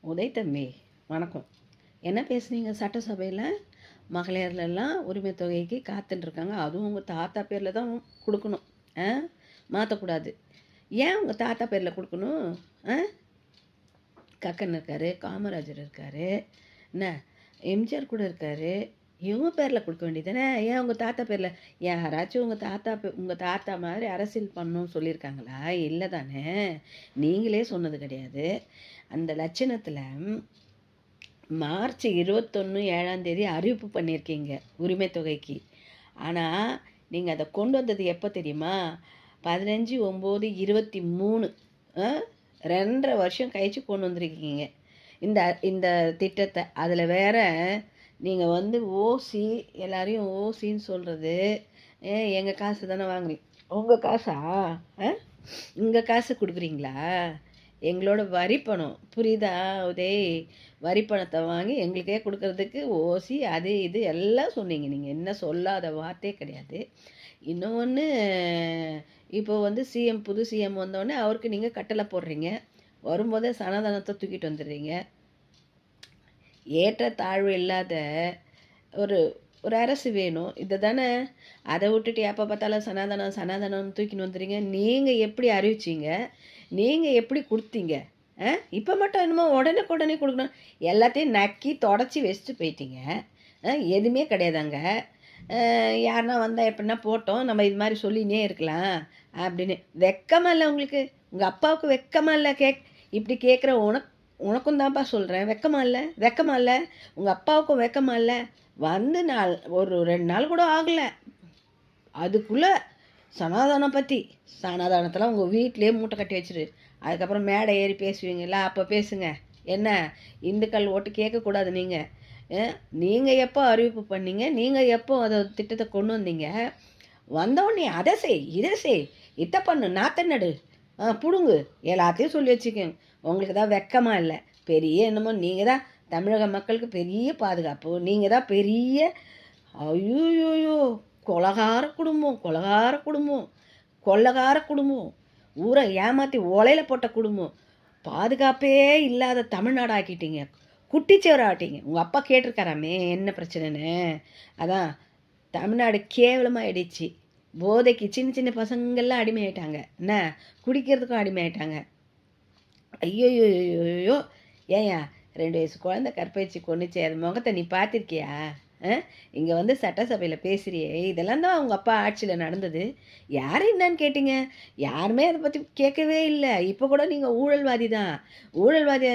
உதய் தம்பி, வணக்கம். என்ன பேசுனீங்க? சட்டசபையில் மகளிர்லாம் உரிமை தொகைக்கு காத்துட்டுருக்காங்க. அதுவும் உங்கள் தாத்தா பேரில் தான் கொடுக்கணும். மாற்றக்கூடாது. ஏன் உங்கள் தாத்தா பேரில் கொடுக்கணும்? கக்கன் இருக்கார், காமராஜர் இருக்கார், என்ன எம்ஜிஆர் கூட இருக்கார். இவங்க பேரில் கொடுக்க வேண்டியதானே? ஏன் உங்கள் தாத்தா பேரில்? யாராச்சும் உங்கள் தாத்தா மாதிரி அரசியல் பண்ணணும்னு சொல்லியிருக்காங்களா? இல்லை தானே. நீங்களே சொன்னது கிடையாது. அந்த லட்சணத்தில் மார்ச் 21 அறிவிப்பு பண்ணியிருக்கீங்க உரிமை தொகைக்கு. ஆனால் நீங்கள் அதை கொண்டு வந்தது எப்போ தெரியுமா? 15/9/23, 2.5 வருஷம் கழிச்சு கொண்டு வந்திருக்கீங்க இந்த இந்த திட்டத்தை. அதில் வேற நீங்கள் ஓசி, எல்லாரையும் ஓசின்னு சொல்கிறது. எங்கள் காசு தானே வாங்குறீங்க. உங்கள் காசா? உங்கள் காசு கொடுக்குறீங்களா? எங்களோட வரி பணம், புரியுதா உதய்? வரி பணத்தை வாங்கி எங்களுக்கே கொடுக்கறதுக்கு ஓசி அது இது எல்லாம் சொன்னீங்க. நீங்கள் என்ன சொல்லாத வார்த்தையே கிடையாது. இன்னொன்று, இப்போ புது சிஎம் வந்தோடனே அவருக்கு நீங்கள் கட்டளை போடுறீங்க. வரும்போதே சனாதனத்தை தூக்கிட்டு வந்துடுறீங்க. ஏற்ற தாழ்வு இல்லாத ஒரு ஒரு அரசு வேணும். இதை தானே. அதை விட்டுட்டு எப்போ பார்த்தாலும் சனாதனம் தூக்கின்னு வந்துடுறீங்க. நீங்கள் எப்படி அறிவிச்சிங்க? நீங்கள் எப்படி கொடுத்தீங்க? இப்போ மட்டும் என்னமோ உடனே கொடுக்கணும். எல்லாத்தையும் நக்கி தொடச்சி வச்சுட்டு போயிட்டீங்க. எதுவுமே கிடையாதாங்க. யாருன்னா வந்தால் எப்படின்னா போட்டோம், நம்ம இது மாதிரி சொல்லினே இருக்கலாம் அப்படின்னு. வெக்கமா இல்லை உங்களுக்கு? உங்கள் அப்பாவுக்கு வெக்கமா இல்லை? இப்படி கேட்குற உனக்கும் தான்ப்பா சொல்கிறேன். வெக்கமா இல்லை? உங்கள் அப்பாவுக்கும் வெக்கமா இல்லை? ஒரு 2 நாள் கூட ஆகலை, அதுக்குள்ளே சனாதனத்தில் உங்கள் வீட்டிலே மூட்டை கட்டி வச்சிரு. அதுக்கப்புறம் மேடை ஏறி பேசுவீங்களா? அப்போ பேசுங்க. என்ன இந்துக்கள் ஓட்டு கேட்கக்கூடாது. நீங்கள் எப்போ அறிவிப்பு பண்ணீங்க? நீங்கள் எப்போ அதை திட்டத்தை கொண்டு வந்தீங்க? வந்தோடனே அதை செய், இதை செய், இதை பண்ணு, நாற்றை நடு, பிடுங்கு, எல்லாத்தையும் சொல்லி வச்சுக்கோங்க. உங்களுக்கு தான் வெக்கமா இல்லை? பெரிய என்னமோ நீங்கள் தான் தமிழக மக்களுக்கு பெரிய பாதுகாப்பு. நீங்கள் தான் பெரிய ஐயோயோயோ கொலகார குடும்பம், ஊரை ஏமாற்றி ஒலையில் போட்ட குடும்பம், பாதுகாப்பே இல்லாத தமிழ்நாடு ஆக்கிட்டீங்க, குட்டிச்சவரை ஆட்டிங்க. உங்கள் அப்பா கேட்டிருக்காராமே என்ன பிரச்சனைன்னு. அதான் தமிழ்நாடு கேவலமாகிடுச்சு. போதைக்கு சின்ன பசங்கள்லாம் அடிமையாயிட்டாங்க. என்ன குடிக்கிறதுக்கும் அடிமையாயிட்டாங்க. ஐயோயோயோயோ. ஏயா 2 வயசு குழந்தை கற்பழிச்சு கொண்டுச்சு, அது முகத்தை நீ பார்த்துருக்கியா? இங்கே சட்டசபையில் பேசுகிறியே, இதெல்லாம் தான் அவங்க அப்பா ஆட்சியில் நடந்தது. யார் என்னன்னு கேட்டீங்க? யாருமே அதை பற்றி கேட்கவே இல்லை. இப்போ கூட நீங்கள் ஊழல்வாதி தான். ஊழல்வாதி